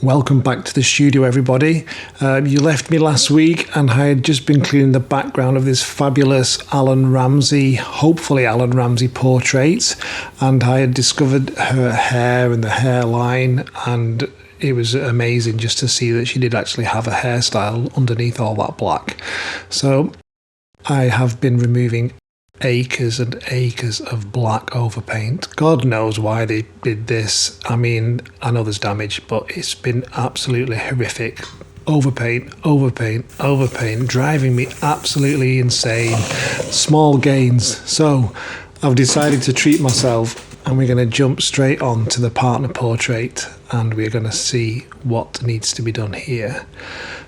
Welcome back to the studio, everybody. You left me last week and I had just been cleaning the background of this fabulous Allan Ramsay, hopefully Allan Ramsay portrait, and I had discovered her hair and the hairline, and it was amazing just to see that she did actually have a hairstyle underneath all that black. So I have been removing acres and acres of black overpaint. God knows why they did this. I mean, I know there's damage, but it's been absolutely horrific. Overpaint, overpaint, overpaint, driving me absolutely insane. Small gains. So I've decided to treat myself, and we're going to jump straight on to the partner portrait, and we're going to see what needs to be done here.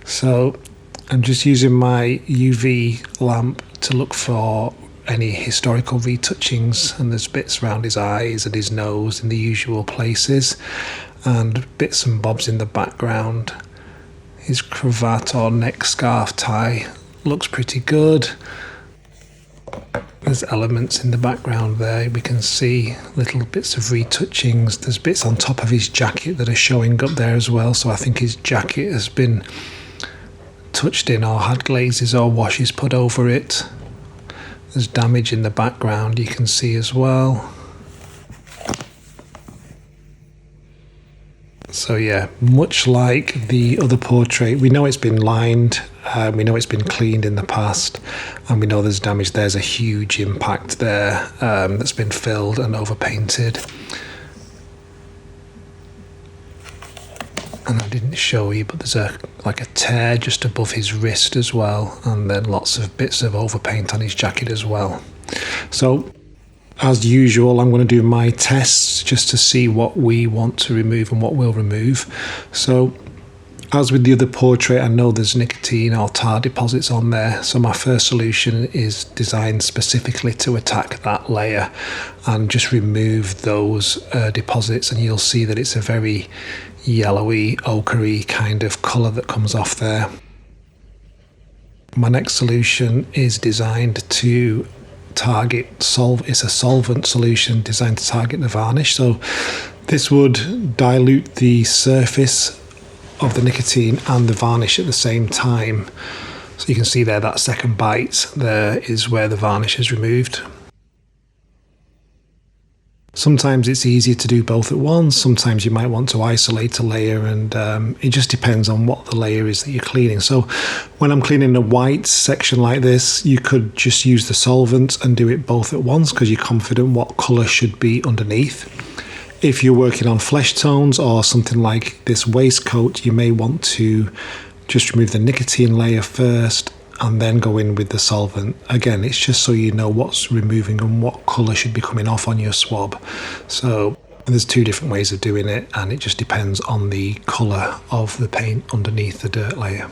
So I'm just using my UV lamp to look for any historical retouchings, and there's bits around his eyes and his nose in the usual places, and bits and bobs in the background. His cravat or neck scarf tie looks pretty good. There's elements in the background there. We can see little bits of retouchings. There's bits on top of his jacket that are showing up there as well, so I think his jacket has been touched in or had glazes or washes put over it. There's damage in the background you can see as well. So yeah, much like the other portrait, we know it's been lined, we know it's been cleaned in the past, and we know there's damage. There's a huge impact there that's been filled and overpainted. And I didn't show you, but there's a tear just above his wrist as well, and then lots of bits of overpaint on his jacket as well. So as usual, I'm going to do my tests just to see what we want to remove and what we'll remove. So as with the other portrait, I know there's nicotine or tar deposits on there, so my first solution is designed specifically to attack that layer and just remove those deposits, and you'll see that it's a very yellowy, ochre kind of colour that comes off there. My next solution is designed to target it's a solvent solution designed to target the varnish. So this would dilute the surface of the nicotine and the varnish at the same time. So you can see there, that second bite there is where the varnish is removed. Sometimes it's easier to do both at once. Sometimes you might want to isolate a layer, and it just depends on what the layer is that you're cleaning. So when I'm cleaning a white section like this, you could just use the solvent and do it both at once because you're confident what colour should be underneath. If you're working on flesh tones or something like this waistcoat, you may want to just remove the nicotine layer first and then go in with the solvent. Again, it's just so you know what's removing and what colour should be coming off on your swab. So there's two different ways of doing it, and it just depends on the colour of the paint underneath the dirt layer.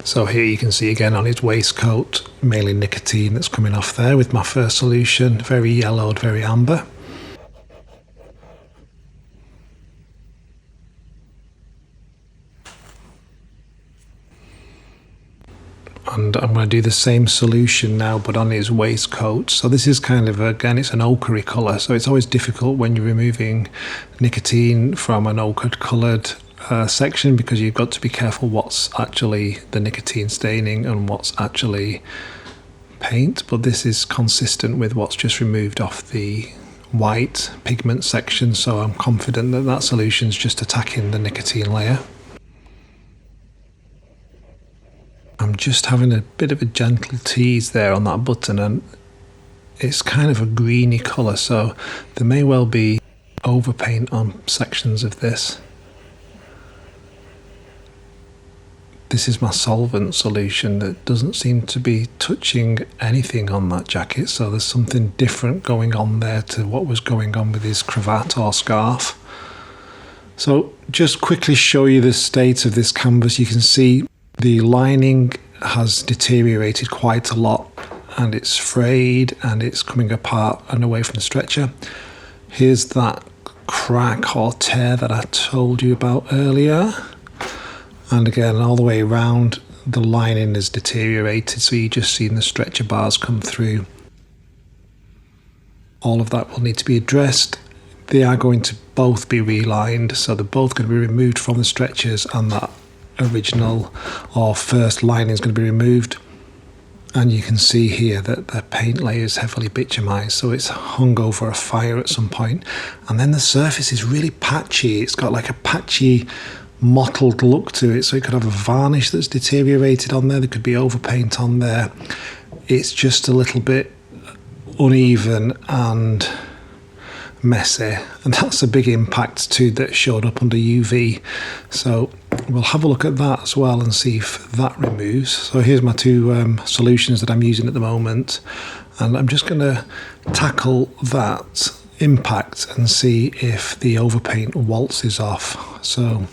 So here you can see again on his waistcoat, mainly nicotine that's coming off there with my first solution, very yellowed, very amber. And I'm going to do the same solution now, but on his waistcoat. So this is kind of, again, it's an ochre colour, so it's always difficult when you're removing nicotine from an ochre coloured section, because you've got to be careful what's actually the nicotine staining and what's actually paint. But this is consistent with what's just removed off the white pigment section, so I'm confident that that solution's just attacking the nicotine layer. I'm just having a bit of a gentle tease there on that button, and it's kind of a greeny colour, so there may well be overpaint on sections of this. This is my solvent solution that doesn't seem to be touching anything on that jacket, so there's something different going on there to what was going on with his cravat or scarf. So just quickly show you the state of this canvas. You can see the lining has deteriorated quite a lot, and it's frayed and it's coming apart and away from the stretcher. Here's that crack or tear that I told you about earlier. And again, all the way around, the lining is deteriorated, so you're just seeing the stretcher bars come through. all of that will need to be addressed. They are going to both be relined, so they're both going to be removed from the stretchers, and that original or first lining is going to be removed. And you can see here that the paint layer is heavily bituminized, so it's hung over a fire at some point. And then the surface is really patchy. It's got like a patchy, mottled look to it, so it could have a varnish that's deteriorated on there. There could be overpaint on there. It's just a little bit uneven and messy, and that's a big impact too that showed up under UV. So we'll have a look at that as well and see if that removes. So here's my two solutions that I'm using at the moment, and I'm just going to tackle that impact and see if the overpaint waltzes off. So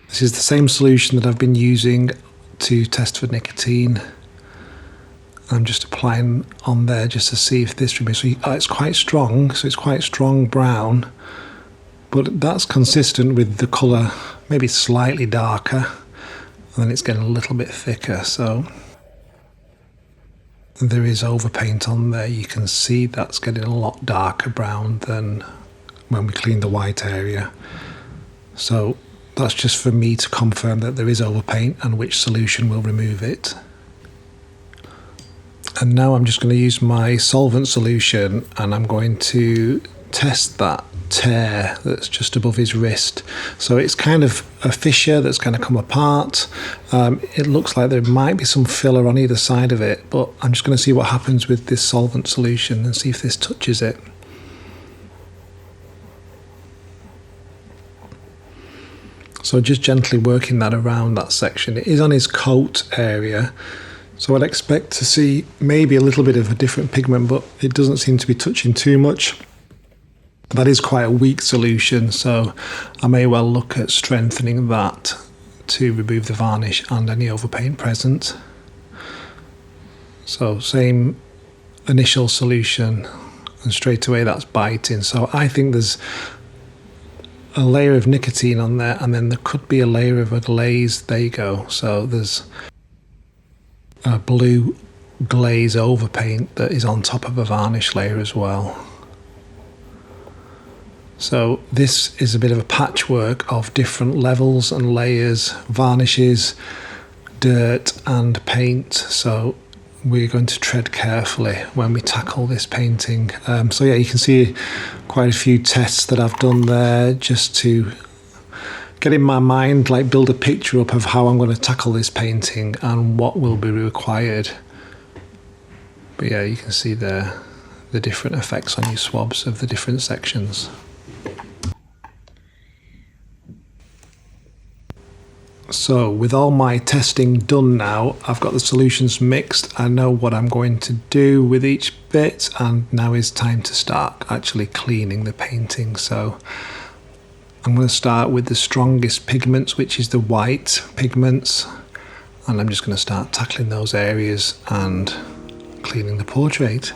this is the same solution that I've been using to test for nicotine. I'm just applying on there just to see if this removes. So it's quite strong, so it's quite strong brown, but that's consistent with the colour, maybe slightly darker, and then it's getting a little bit thicker. So there is overpaint on there. You can see that's getting a lot darker brown than when we cleaned the white area. So that's just for me to confirm that there is overpaint and which solution will remove it. And now I'm just going to use my solvent solution, and I'm going to test that tear that's just above his wrist. So it's kind of a fissure that's going to come apart. It looks like there might be some filler on either side of it, but I'm just going to see what happens with this solvent solution and see if this touches it. So just gently working that around that section. It is on his coat area, so I'd expect to see maybe a little bit of a different pigment, but it doesn't seem to be touching too much. That is quite a weak solution, so I may well look at strengthening that to remove the varnish and any overpaint present. So same initial solution, and straight away that's biting. So I think there's a layer of nicotine on there, and then there could be a layer of a glaze. There you go. So there's a blue glaze overpaint that is on top of a varnish layer as well. So this is a bit of a patchwork of different levels and layers, varnishes, dirt and paint. So we're going to tread carefully when we tackle this painting. So yeah, you can see quite a few tests that I've done there just to get in my mind, like build a picture up of how I'm going to tackle this painting and what will be required. But yeah, you can see there the different effects on your swabs of the different sections. So with all my testing done now, I've got the solutions mixed. I know what I'm going to do with each bit, and now is time to start actually cleaning the painting. So I'm going to start with the strongest pigments, which is the white pigments, and I'm just going to start tackling those areas and cleaning the portrait.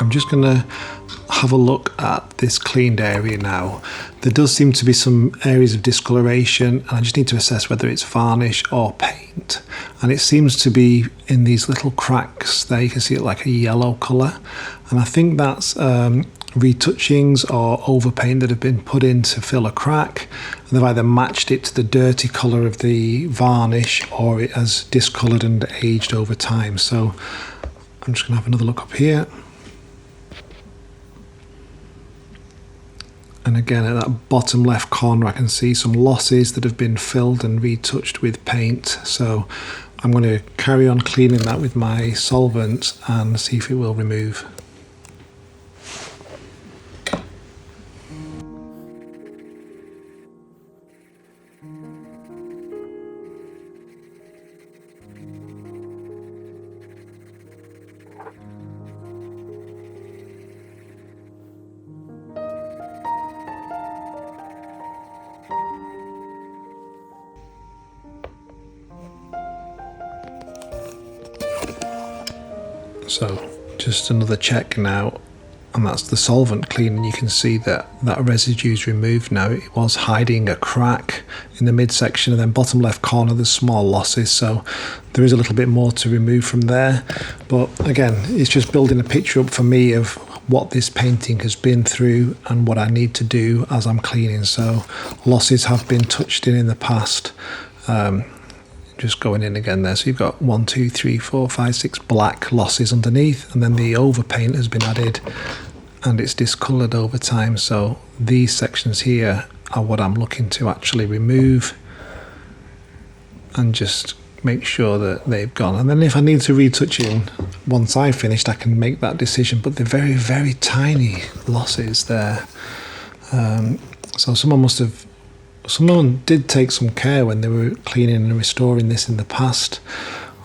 I'm just going to have a look at this cleaned area now. There does seem to be some areas of discoloration, and I just need to assess whether it's varnish or paint. And it seems to be in these little cracks there. You can see it like a yellow colour, and I think that's retouchings or overpaint that have been put in to fill a crack, and they've either matched it to the dirty colour of the varnish or it has discoloured and aged over time. So I'm just going to have another look up here. And again, at that bottom left corner, I can see some losses that have been filled and retouched with paint. So I'm going to carry on cleaning that with my solvent and see if it will remove. So just another check now, and that's the solvent clean, and you can see that that residue is removed now. It was hiding a crack in the midsection, and then bottom left corner there's small losses, so there is a little bit more to remove from there. But again, it's just building a picture up for me of what this painting has been through and what I need to do as I'm cleaning. So losses have been touched in the past. Just going in again there, so you've got 1, 2, 3, 4, 5, 6 black losses underneath, and then the overpaint has been added and it's discoloured over time. So these sections here are what I'm looking to actually remove and just make sure that they've gone. And then if I need to retouch it once I've finished, I can make that decision. But they're very, very tiny losses there. So someone did take some care when they were cleaning and restoring this in the past,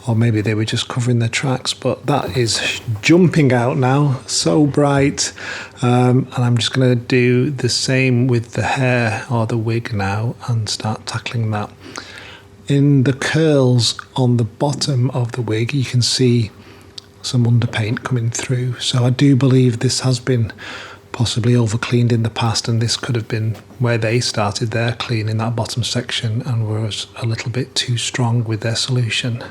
or maybe they were just covering their tracks. But that is jumping out now, so bright. And I'm just going to do the same with the hair or the wig now and start tackling that. In the curls on the bottom of the wig, you can see some underpaint coming through. So I do believe this has been possibly over cleaned in the past, and this could have been where they started their clean in that bottom section and was a little bit too strong with their solution.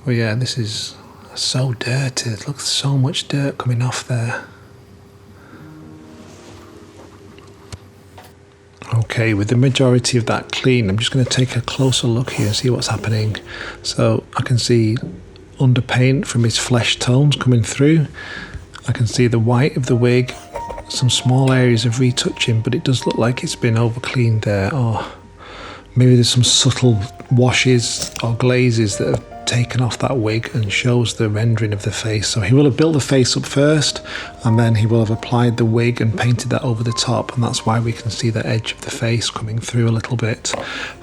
Well, yeah, this is so dirty. It looks so much dirt coming off there. Okay, with the majority of that clean, I'm just going to take a closer look here and see what's happening. So I can see underpaint from his flesh tones coming through. I can see the white of the wig, some small areas of retouching, but it does look like it's been over cleaned there, or maybe there's some subtle washes or glazes that have taken off that wig and shows the rendering of the face. So he will have built the face up first, and then he will have applied the wig and painted that over the top, and that's why we can see the edge of the face coming through a little bit.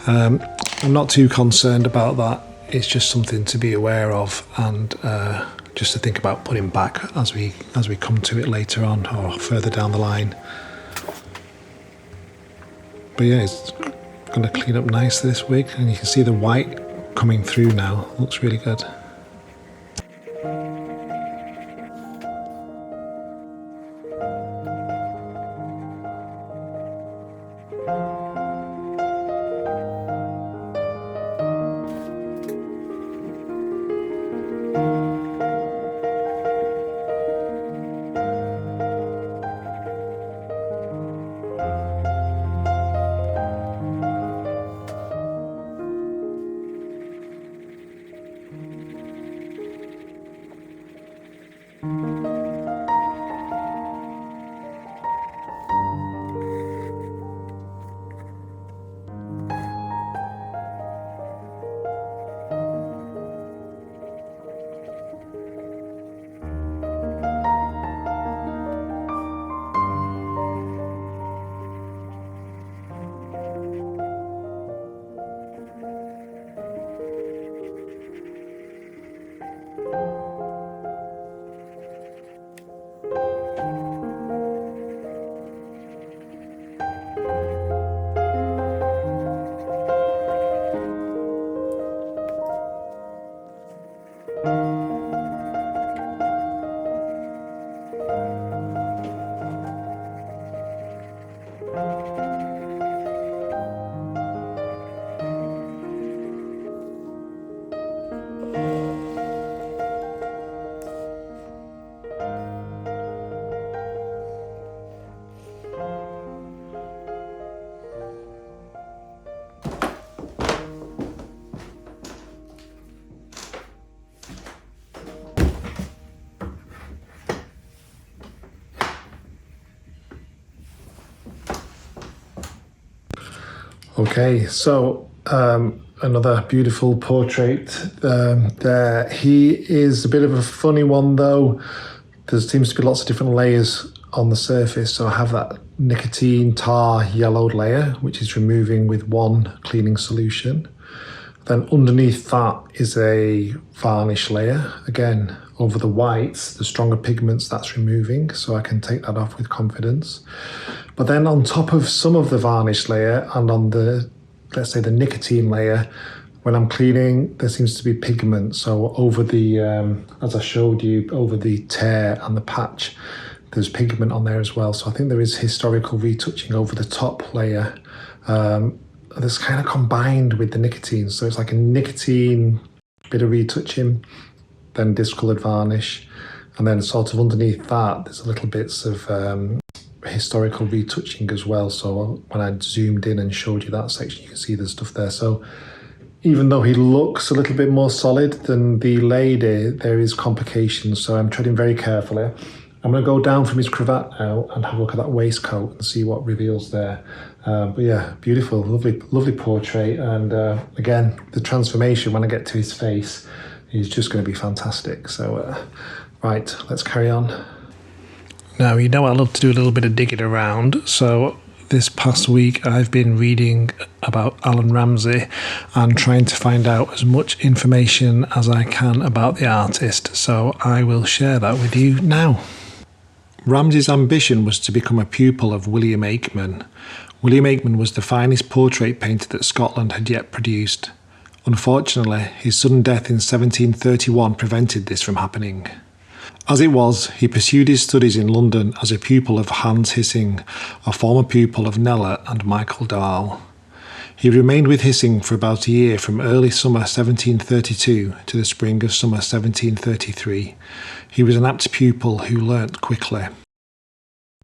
I'm not too concerned about that. It's just something to be aware of, and just to think about putting back as we come to it later on or further down the line. But yeah, it's going to clean up nicely, this wig, and you can see the white coming through now. Looks really good. Okay, so another beautiful portrait there. He is a bit of a funny one though. There seems to be lots of different layers on the surface. So I have that nicotine tar yellowed layer, which is removing with one cleaning solution. Then underneath that is a varnish layer. Again, over the whites, the stronger pigments, that's removing, so I can take that off with confidence. But then on top of some of the varnish layer and on the, let's say the nicotine layer, when I'm cleaning, there seems to be pigment. So over the, as I showed you, over the tear and the patch, there's pigment on there as well. So I think there is historical retouching over the top layer. That's kind of combined with the nicotine. So it's like a nicotine bit of retouching, then discoloured varnish, and then sort of underneath that, there's a little bits of historical retouching as well. So when I zoomed in and showed you that section, you can see there's stuff there. So even though he looks a little bit more solid than the lady, there is complications. So I'm treading very carefully. I'm going to go down from his cravat now and have a look at that waistcoat and see what reveals there. But yeah, beautiful, lovely portrait. And again, the transformation when I get to his face is just going to be fantastic. So right, let's carry on. Now, you know I love to do a little bit of digging around. So this past week I've been reading about Allan Ramsay and trying to find out as much information as I can about the artist. So I will share that with you now. Ramsay's ambition was to become a pupil of William Aikman. William Aikman was the finest portrait painter that Scotland had yet produced. Unfortunately, his sudden death in 1731 prevented this from happening. As it was, he pursued his studies in London as a pupil of Hans Hissing, a former pupil of Kneller and Michael Dahl. He remained with Hissing for about a year from early summer 1732 to the spring of summer 1733. He was an apt pupil who learnt quickly.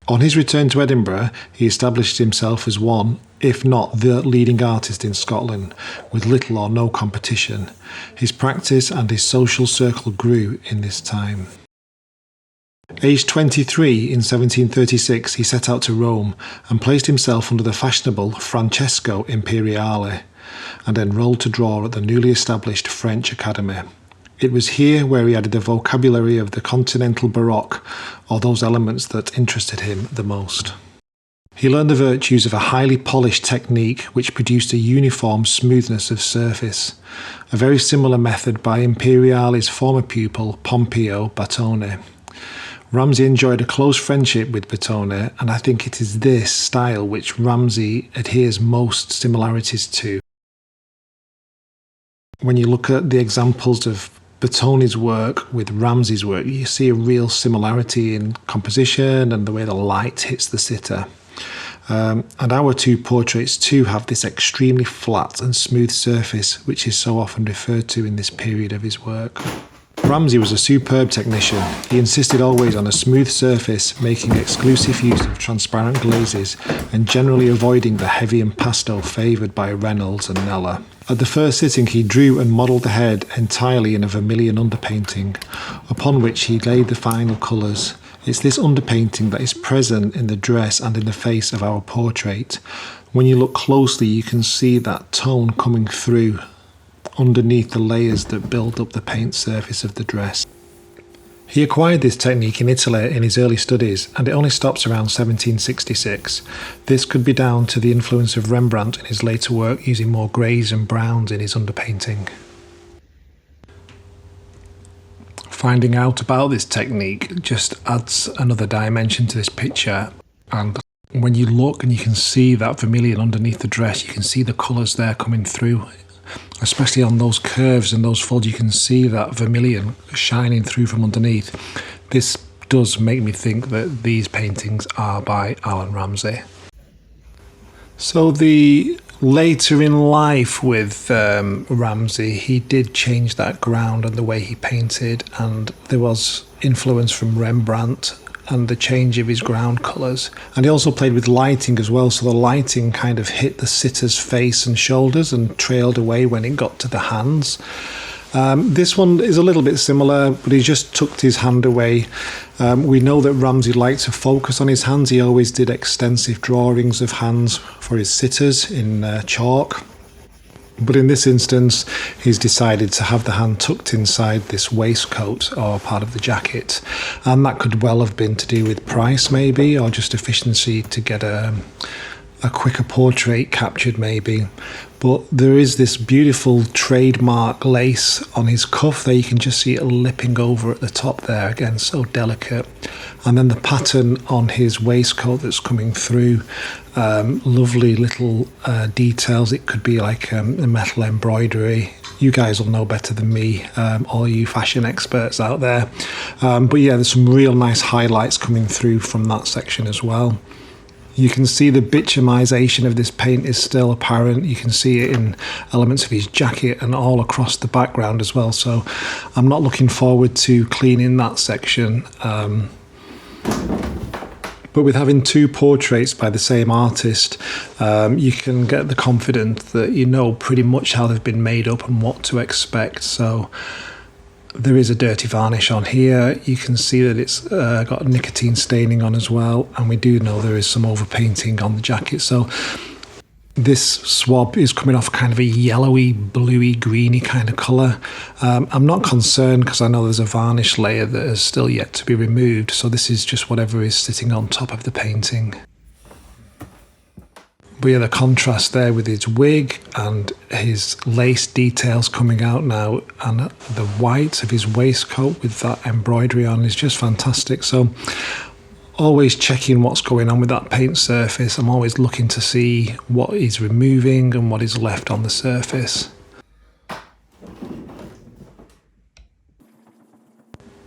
On his return to Edinburgh, he established himself as one, if not the leading artist in Scotland, with little or no competition. His practice and his social circle grew in this time. Aged 23 in 1736, he set out to Rome and placed himself under the fashionable Francesco Imperiale and enrolled to draw at the newly established French Academy. It was here where he added the vocabulary of the continental Baroque, or those elements that interested him the most. He learned the virtues of a highly polished technique which produced a uniform smoothness of surface, a very similar method by Imperiale's former pupil Pompeo Battone. Ramsay enjoyed a close friendship with Battone, and I think it is this style which Ramsay adheres most similarities to. When you look at the examples of Battone's work with Ramsay's work, you see a real similarity in composition and the way the light hits the sitter. And our two portraits too have this extremely flat and smooth surface, which is so often referred to in this period of his work. Ramsay was a superb technician. He insisted always on a smooth surface, making exclusive use of transparent glazes and generally avoiding the heavy impasto favoured by Reynolds and Kneller. At the first sitting, he drew and modelled the head entirely in a vermilion underpainting, upon which he laid the final colours. It's this underpainting that is present in the dress and in the face of our portrait. When you look closely, you can see that tone coming through underneath the layers that build up the paint surface of the dress. He acquired this technique in Italy in his early studies, and it only stops around 1766. This could be down to the influence of Rembrandt in his later work, using more greys and browns in his underpainting. Finding out about this technique just adds another dimension to this picture, and when you look and you can see that vermilion underneath the dress, you can see the colours there coming through. Especially on those curves and those folds, you can see that vermilion shining through from underneath. This does make me think that these paintings are by Allan Ramsay. So the later in life with Ramsay, he did change that ground and the way he painted, and there was influence from Rembrandt and the change of his ground colours. And he also played with lighting as well, so the lighting kind of hit the sitter's face and shoulders and trailed away when it got to the hands. This one is a little bit similar, but he just tucked his hand away. We know that Ramsay liked to focus on his hands. He always did extensive drawings of hands for his sitters in chalk. But in this instance, he's decided to have the hand tucked inside this waistcoat or part of the jacket. And that could well have been to do with price maybe, or just efficiency to get a quicker portrait captured maybe. But there is this beautiful trademark lace on his cuff there. You can just see it lipping over at the top there, again, so delicate. And then the pattern on his waistcoat that's coming through, lovely little details. It could be like a metal embroidery. You guys will know better than me, all you fashion experts out there. But yeah, there's some real nice highlights coming through from that section as well. You can see the bitumisation of this paint is still apparent. You can see it in elements of his jacket and all across the background as well. So I'm not looking forward to cleaning that section. But with having two portraits by the same artist, you can get the confidence that you know pretty much how they've been made up and what to expect. So there is a dirty varnish on here. You can see that it's got nicotine staining on as well, and we do know there is some overpainting on the jacket. So this swab is coming off kind of a yellowy, bluey, greeny kind of colour. I'm not concerned because I know there's a varnish layer that is still yet to be removed. So this is just whatever is sitting on top of the painting. But yeah, the contrast there with his wig and his lace details coming out now, and the white of his waistcoat with that embroidery on is just fantastic. So always checking what's going on with that paint surface. I'm always looking to see what he's removing and what is left on the surface.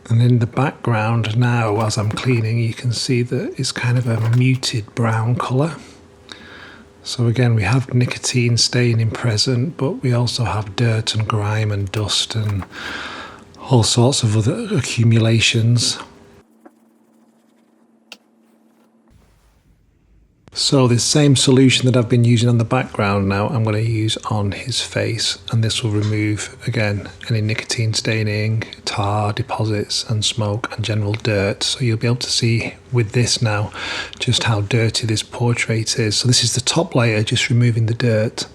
And in the background now, as I'm cleaning, you can see that it's kind of a muted brown colour. So again, we have nicotine staining present, but we also have dirt and grime and dust and all sorts of other accumulations. So this same solution that I've been using on the background now, I'm going to use on his face, and this will remove, again, any nicotine staining, tar deposits and smoke and general dirt. So you'll be able to see with this now just how dirty this portrait is. So this is the top layer, just removing the dirt.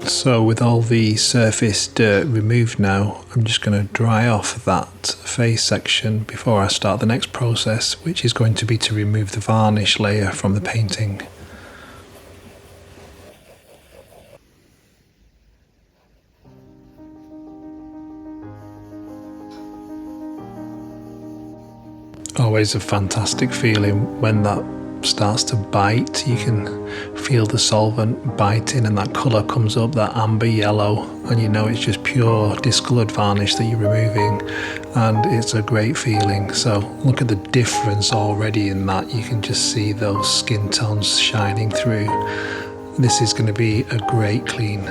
So with all the surface dirt removed now, I'm just going to dry off that face section before I start the next process, which is going to be to remove the varnish layer from the painting. Always a fantastic feeling when that starts to bite. You can feel the solvent biting and that colour comes up, that amber yellow, and you know it's just pure discoloured varnish that you're removing, and it's a great feeling. So look at the difference already in that. You can just see those skin tones shining through. This is going to be a great clean.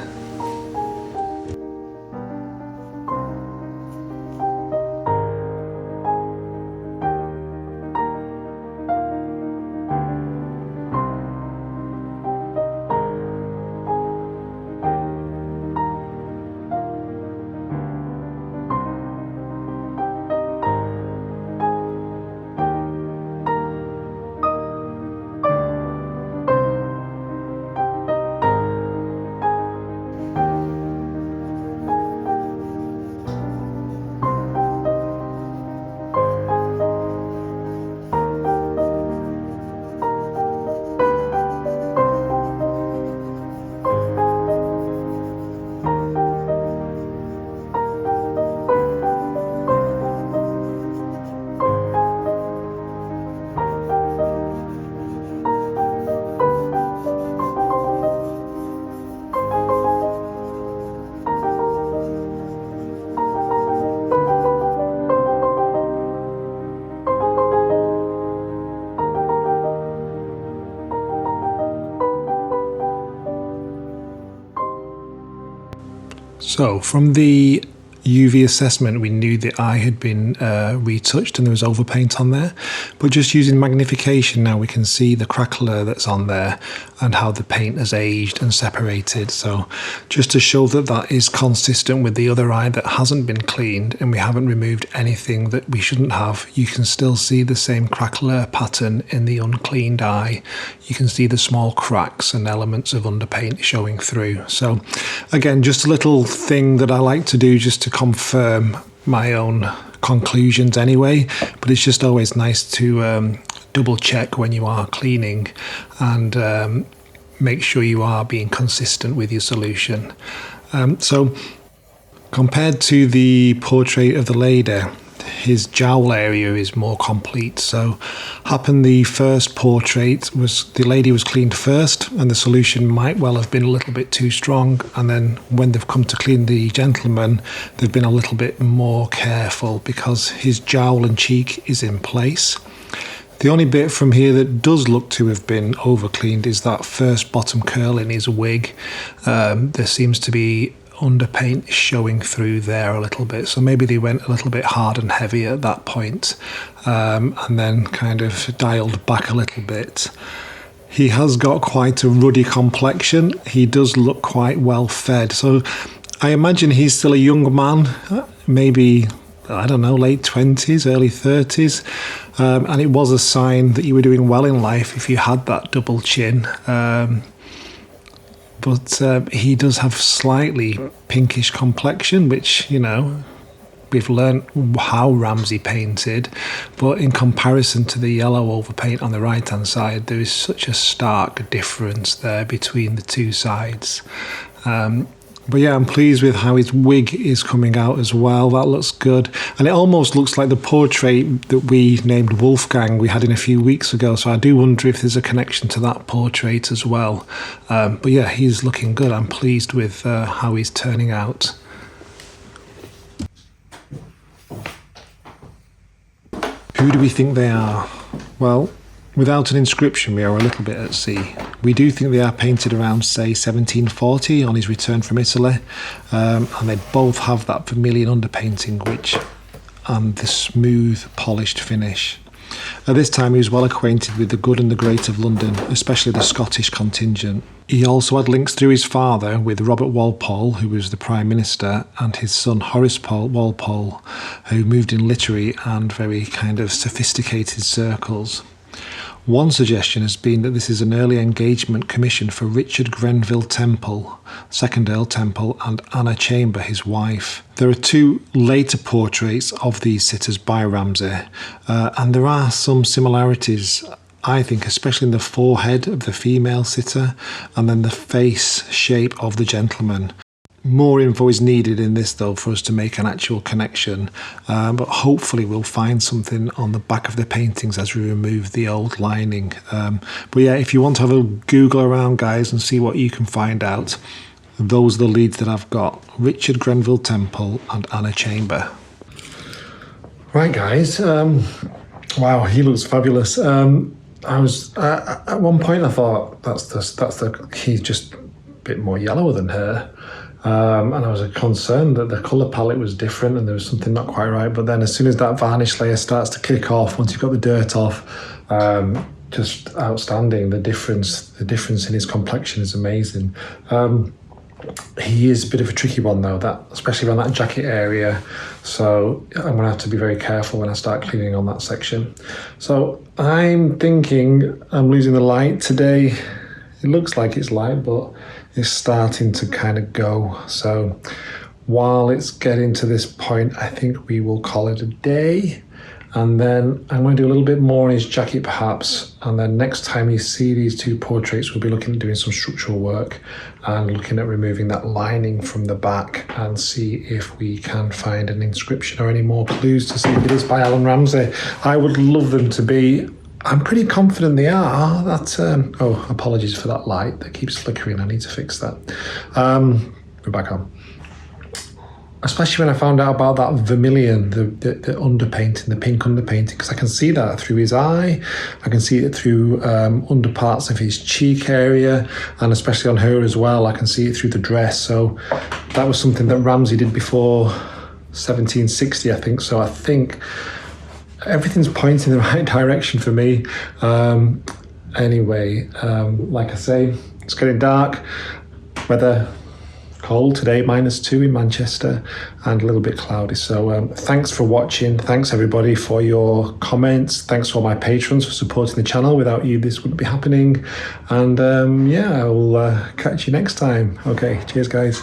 So from the UV assessment, we knew the eye had been retouched and there was overpaint on there, but just using magnification now we can see the crackler that's on there and how the paint has aged and separated. So just to show that that is consistent with the other eye that hasn't been cleaned and we haven't removed anything that we shouldn't have, you can still see the same crackler pattern in the uncleaned eye. You can see the small cracks and elements of underpaint showing through. So again, just a little thing that I like to do just to confirm my own conclusions anyway, but it's just always nice to double check when you are cleaning and make sure you are being consistent with your solution. So compared to the portrait of the lady, his jowl area is more complete. So happened the first portrait was the lady was cleaned first and the solution might well have been a little bit too strong, and then when they've come to clean the gentleman they've been a little bit more careful because his jowl and cheek is in place. The only bit from here that does look to have been over cleaned is that first bottom curl in his wig. There seems to be underpaint showing through there a little bit, so maybe they went a little bit hard and heavy at that point, and then kind of dialed back a little bit. He has got quite a ruddy complexion. He does look quite well fed, so I imagine he's still a young man, maybe, I don't know, late 20s, early 30s, and it was a sign that you were doing well in life if you had that double chin. But he does have slightly pinkish complexion, which, you know, we've learnt how Ramsay painted, but in comparison to the yellow overpaint on the right hand side, there is such a stark difference there between the two sides. But yeah, I'm pleased with how his wig is coming out as well. That looks good. And it almost looks like the portrait that we named Wolfgang we had in a few weeks ago. So I do wonder if there's a connection to that portrait as well. But yeah, he's looking good. I'm pleased with how he's turning out. Who do we think they are? Well, without an inscription, we are a little bit at sea. We do think they are painted around, say, 1740 on his return from Italy, and they both have that vermilion underpainting and the smooth, polished finish. At this time, he was well acquainted with the good and the great of London, especially the Scottish contingent. He also had links through his father with Robert Walpole, who was the Prime Minister, and his son Horace Walpole, who moved in literary and very kind of sophisticated circles. One suggestion has been that this is an early engagement commission for Richard Grenville Temple, 2nd Earl Temple, and Anna Chamber, his wife. There are 2 later portraits of these sitters by Ramsay, and there are some similarities, I think, especially in the forehead of the female sitter and then the face shape of the gentleman. More info is needed in this though for us to make an actual connection, but hopefully we'll find something on the back of the paintings as we remove the old lining. But yeah, if you want to have a Google around, guys, and see what you can find out, those are the leads that I've got: Richard Grenville Temple and Anna Chamber. Right, guys, wow, he looks fabulous. I was at one point I thought he's just a bit more yellower than her. And I was concerned that the colour palette was different and there was something not quite right. But then as soon as that varnish layer starts to kick off, once you've got the dirt off, just outstanding. The difference in his complexion is amazing. He is a bit of a tricky one though, that especially around that jacket area. So I'm going to have to be very careful when I start cleaning on that section. So I'm thinking I'm losing the light today. It looks like it's light, but it's starting to kind of go. So while it's getting to this point, I think we will call it a day. And then I'm going to do a little bit more in his jacket perhaps. And then next time you see these 2 portraits, we'll be looking at doing some structural work and looking at removing that lining from the back and see if we can find an inscription or any more clues to see if it is by Allan Ramsay. I would love them to be. I'm pretty confident they are. Oh, apologies for that light that keeps flickering. I need to fix that. We're back on. Especially when I found out about that vermilion, the underpainting, the pink underpainting, because I can see that through his eye. I can see it through under parts of his cheek area, and especially on her as well. I can see it through the dress. So that was something that Ramsay did before 1760, I think. So I think everything's pointing in the right direction for me. Anyway, like I say, it's getting dark. Weather cold today, -2 in Manchester, and a little bit cloudy. So thanks for watching. Thanks everybody for your comments. Thanks to all my patrons for supporting the channel. Without you, this wouldn't be happening. And yeah, I will catch you next time. Okay, cheers guys.